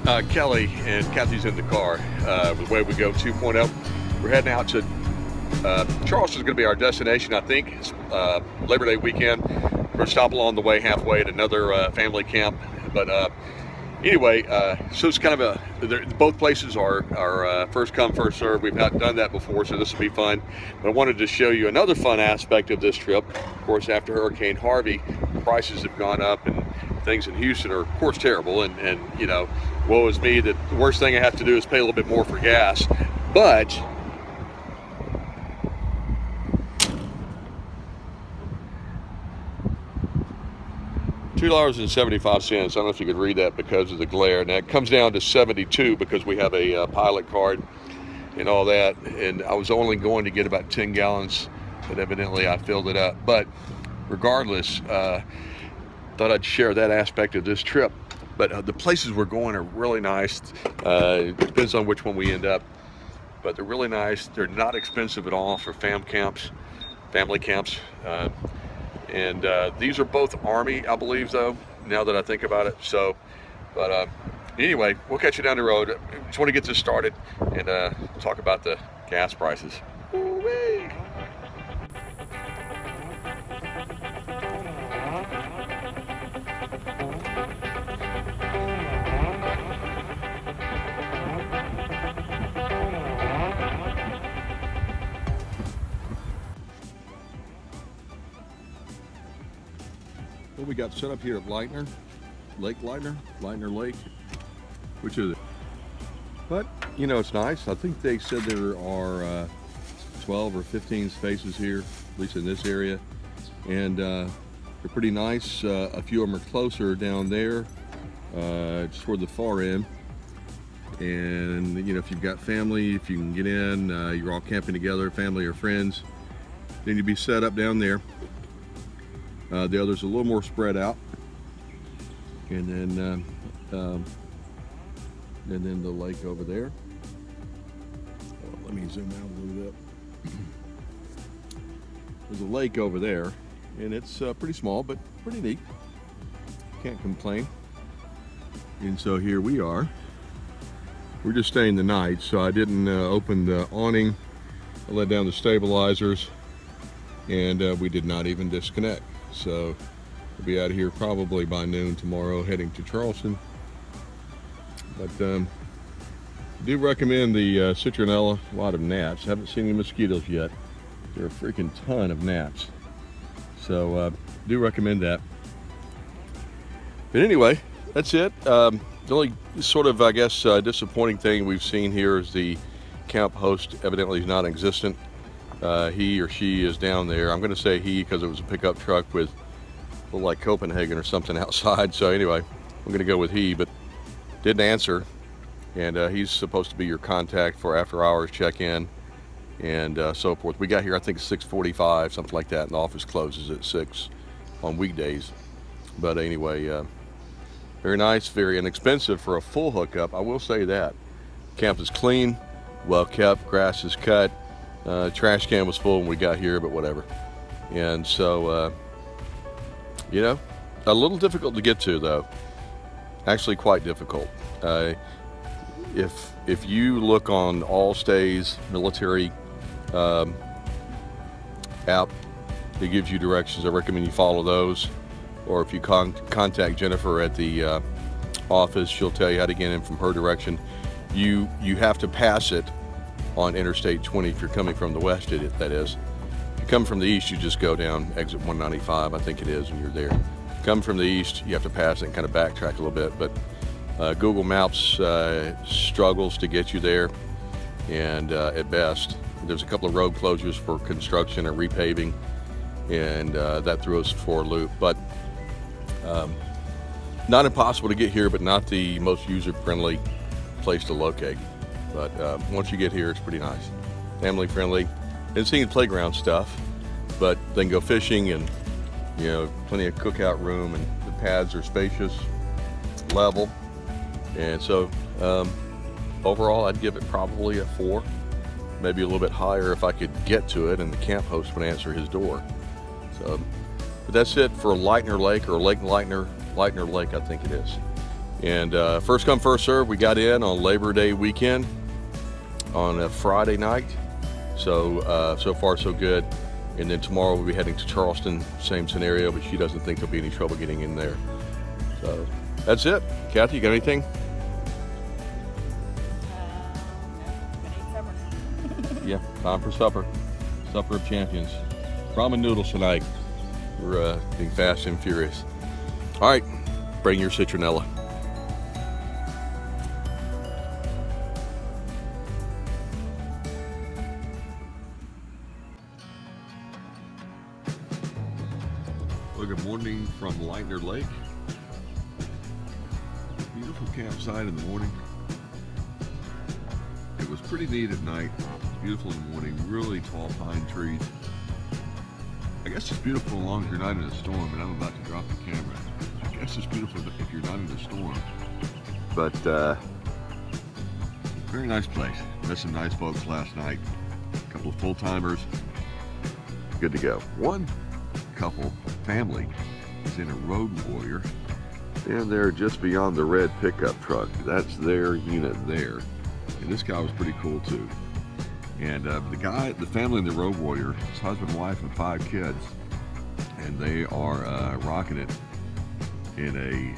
Kelly and Kathy's in the car. The way we go 2.0. We're heading out to Charleston is going to be our destination, I think. It's Labor Day weekend. We're going to stop along the way halfway at another family camp. But anyway, so it's kind of both places are first come, first serve. We've not done that before, so this will be fun. But I wanted to show you another fun aspect of this trip. Of course, after Hurricane Harvey, prices have gone up and things in Houston are, of course, terrible. And you know, woe is me that the worst thing I have to do is pay a little bit more for gas. But $2.75. I don't know if you could read that because of the glare. Now it comes down to 72 because we have a pilot card and all that. And I was only going to get about 10 gallons, but evidently I filled it up. But regardless, thought I'd share that aspect of this trip. But the places we're going are really nice. Depends on which one we end up. But they're really nice. They're not expensive at all for family camps. And these are both Army, I believe, though, now that I think about it. So, but anyway, we'll catch you down the road. I just want to get this started and talk about the gas prices. Woo-wee. What we got set up here at Leitner Lake, which is it? But you know, it's nice. I think they said there are 12 or 15 spaces here, at least in this area, and they're pretty nice. A few of them are closer down there, just toward the far end. And you know, if you've got family, if you can get in, you're all camping together, family or friends, then you'd be set up down there. The others are a little more spread out, and then the lake over there. Let me zoom out a little bit. There's a lake over there, and it's pretty small but pretty neat. Can't complain. And so here we are. We're just staying the night, so I didn't open the awning. I let down the stabilizers, and we did not even disconnect. So we'll be out of here probably by noon tomorrow, heading to Charleston. But do recommend the citronella. A lot of gnats. Haven't seen any mosquitoes yet. There are a freaking ton of gnats. So do recommend that. But anyway, that's it. The only sort of, I guess, disappointing thing we've seen here is the camp host evidently is non-existent. He or she is down there. I'm going to say he because it was a pickup truck with a little like Copenhagen or something outside. So anyway, I'm going to go with he, but didn't answer. And he's supposed to be your contact for after hours check-in and so forth. We got here, I think, 6:45, something like that, and the office closes at 6 on weekdays. But anyway, very nice, very inexpensive for a full hookup. I will say that. Camp is clean, well kept, grass is cut. Trash can was full when we got here, but whatever. And so, you know, a little difficult to get to, though. Actually, quite difficult. If you look on Allstay's military app, it gives you directions. I recommend you follow those. Or if you contact Jennifer at the office, she'll tell you how to get in from her direction. You have to pass it on Interstate 20 if you're coming from the west, that is. If you come from the east, you just go down exit 195, I think it is, and you're there. If you come from the east, you have to pass it and kind of backtrack a little bit, but Google Maps struggles to get you there, and at best. There's a couple of road closures for construction or repaving, and that threw us for a loop. But not impossible to get here, but not the most user-friendly place to locate. But once you get here, it's pretty nice, family friendly, and seeing playground stuff. But they can go fishing, and you know, plenty of cookout room, and the pads are spacious, level, and so overall, I'd give it probably a 4, maybe a little bit higher if I could get to it, and the camp host would answer his door. So, but that's it for Leitner Lake, or Leitner Lake, I think it is. And first come, first serve. We got in on Labor Day weekend on a Friday night. So, so far so good. And then tomorrow we'll be heading to Charleston, same scenario, but she doesn't think there'll be any trouble getting in there. So that's it. Kathy, you got anything? Yeah, time for supper. Supper of champions. Ramen noodles tonight. We're being fast and furious. All right, bring your citronella. Well, good morning from Leitner Lake. Beautiful campsite in the morning. It was pretty neat at night. Beautiful in the morning, really tall pine trees. I guess it's beautiful as long as you're not in a storm, and I'm about to drop the camera. I guess it's beautiful if you're not in a storm. But very nice place. Met some nice folks last night. A couple of full-timers. Good to go. One couple, family, is in a Road Warrior. And they're just beyond the red pickup truck. That's their unit there. And this guy was pretty cool too. And the family in the Road Warrior, his husband, wife, and 5 kids, and they are rocking it in a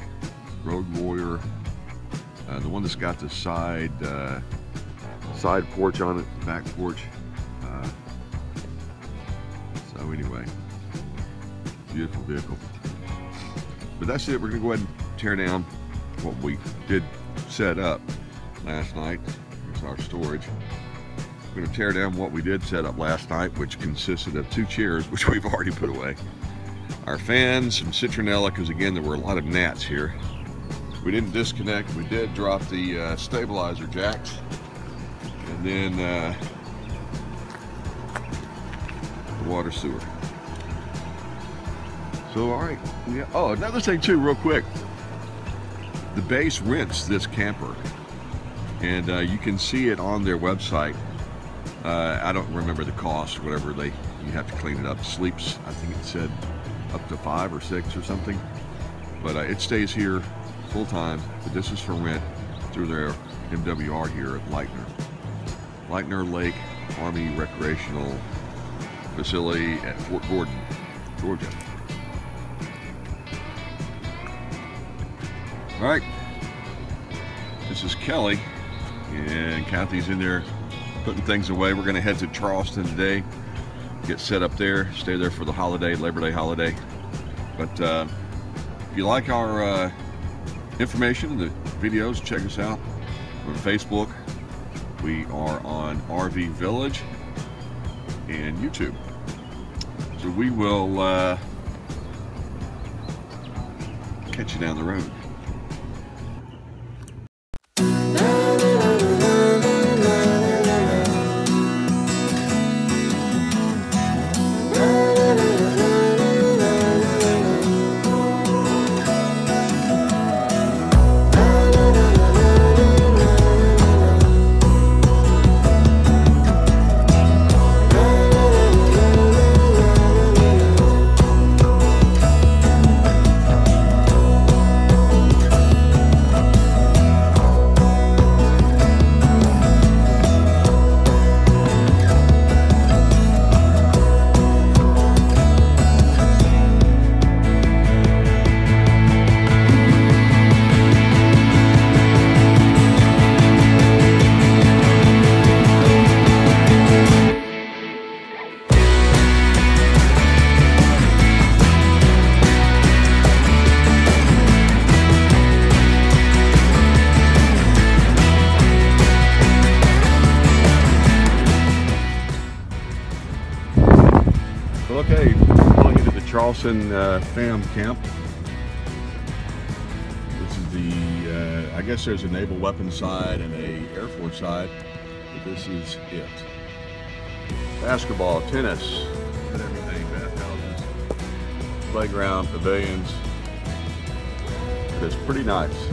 Road Warrior, the one that's got the side porch on it, back porch. So anyway, beautiful vehicle. But that's it. We're gonna go ahead and tear down what we did set up last night. Here's our storage. We're going to tear down what we did set up last night, which consisted of 2 chairs, which we've already put away. Our fans, some citronella, because again, there were a lot of gnats here. We didn't disconnect. We did drop the stabilizer jacks. And then the water sewer. So, all right. Yeah. Oh, another thing too, real quick. The base rents this camper. And you can see it on their website. I don't remember the cost, whatever you have to clean it up. Sleeps, I think it said up to 5 or 6 or something. But it stays here full time. But this is for rent through their MWR here at Leitner Lake Army Recreational Facility at Fort Gordon, Georgia. All right, this is Kelly, and Kathy's in there putting things away. We're gonna head to Charleston today, get set up there, stay there for the holiday, Labor Day holiday. But if you like our information, the videos, check us out on Facebook. We are on RV Village and YouTube. So we will catch you down the road. Okay, pulling into the Charleston fam camp. This is the, I guess there's a naval weapons side and a Air Force side, but this is it. Basketball, tennis, and everything, bathhouses, playground, pavilions. It's pretty nice.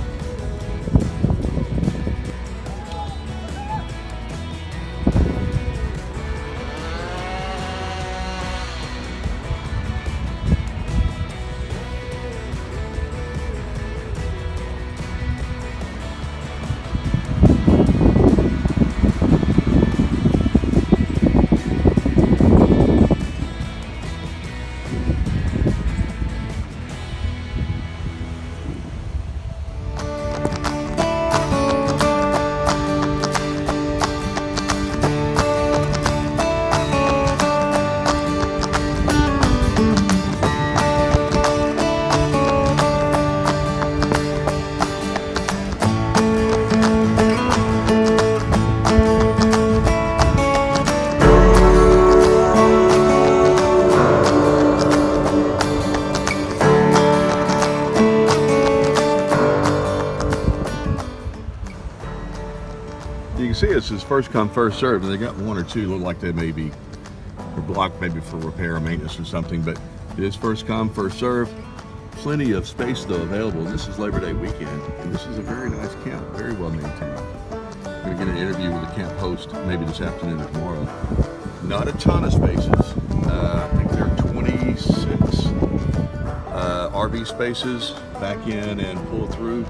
is first come, first served, and they got one or two look like they may be blocked, maybe for repair or maintenance or something, but it is first come, first served. Plenty of space though available. This is Labor Day weekend, and this is a very nice camp, very well maintained. I'm going to get an interview with the camp host maybe this afternoon or tomorrow. Not a ton of spaces. I think there are 26 RV spaces back in and pull through.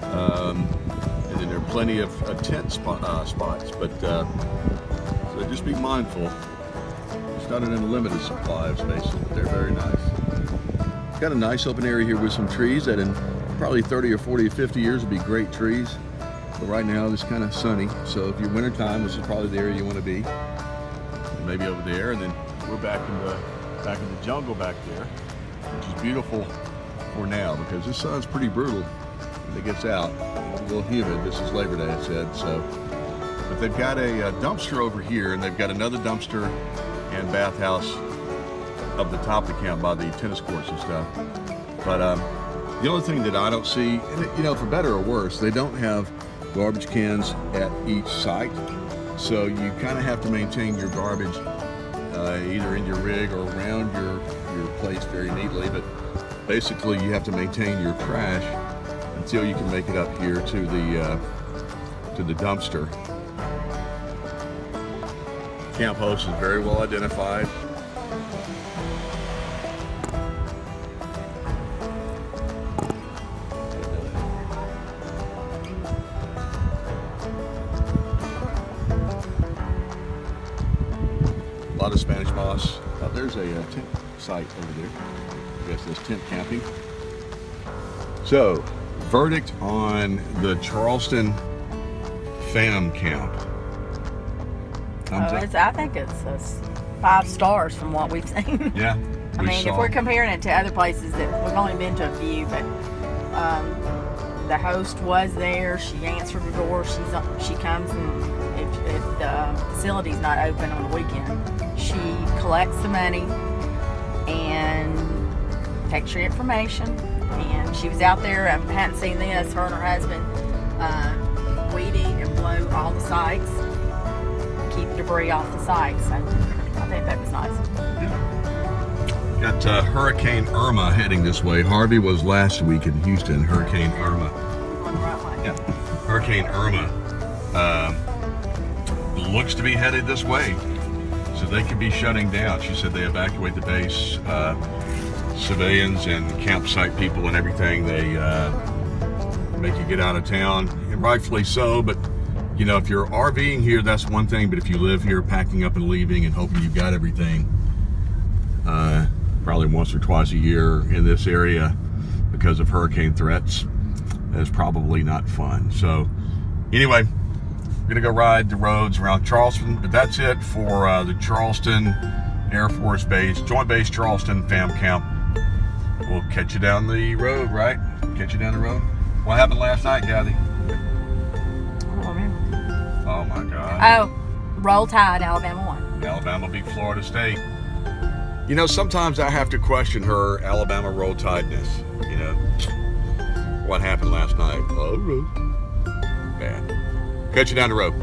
And then there are plenty of tent spots, but so just be mindful. It's not an unlimited supply of spaces, but they're very nice. It's got a nice open area here with some trees that in probably 30 or 40 or 50 years will be great trees. But right now it's kind of sunny, so if you're wintertime, this is probably the area you want to be. Maybe over there, and then we're back in the jungle back there, which is beautiful for now because this sun's pretty brutal when it gets out. It's a little humid. This is Labor Day, I said. So, but they've got a dumpster over here, and they've got another dumpster and bathhouse up the top of the camp by the tennis courts and stuff. But the only thing that I don't see, and you know, for better or worse, they don't have garbage cans at each site. So you kind of have to maintain your garbage either in your rig or around your place very neatly, but basically you have to maintain your trash until you can make it up here to the dumpster. Camp host is very well identified. A lot of Spanish moss. There's a tent site over there. I guess there's tent camping. So, verdict on the Charleston fam camp. I think it's 5 stars from what we've seen. Yeah. I mean, if we're comparing it to other places that we've only been to a few, but the host was there. She answered the door. She comes, and if the facility's not open on the weekend, she collects the money and takes your information. And she was out there. I hadn't seen this. Her and her husband weed eat and blow all the sites, keep debris off the sites. So I think that was nice. Got Hurricane Irma heading this way. Harvey was last week in Houston. Hurricane Irma. Yeah. Hurricane Irma looks to be headed this way, so they could be shutting down. She said they evacuate the base, civilians and campsite people and everything. They make you get out of town, and rightfully so. But you know, if you're RVing here, that's one thing. But if you live here, packing up and leaving and hoping you've got everything, probably once or twice a year in this area because of hurricane threats, is probably not fun. So anyway, we're gonna go ride the roads around Charleston, but that's it for the Charleston Air Force Base, Joint Base Charleston Fam Camp. We'll catch you down the road, right? Catch you down the road. What happened last night, Kathy? I don't remember. Oh my God. Oh, Roll Tide, Alabama won. Alabama beat Florida State. You know, sometimes I have to question her Alabama Roll Tideness. You know, what happened last night? Oh, bad. Catch you down the road.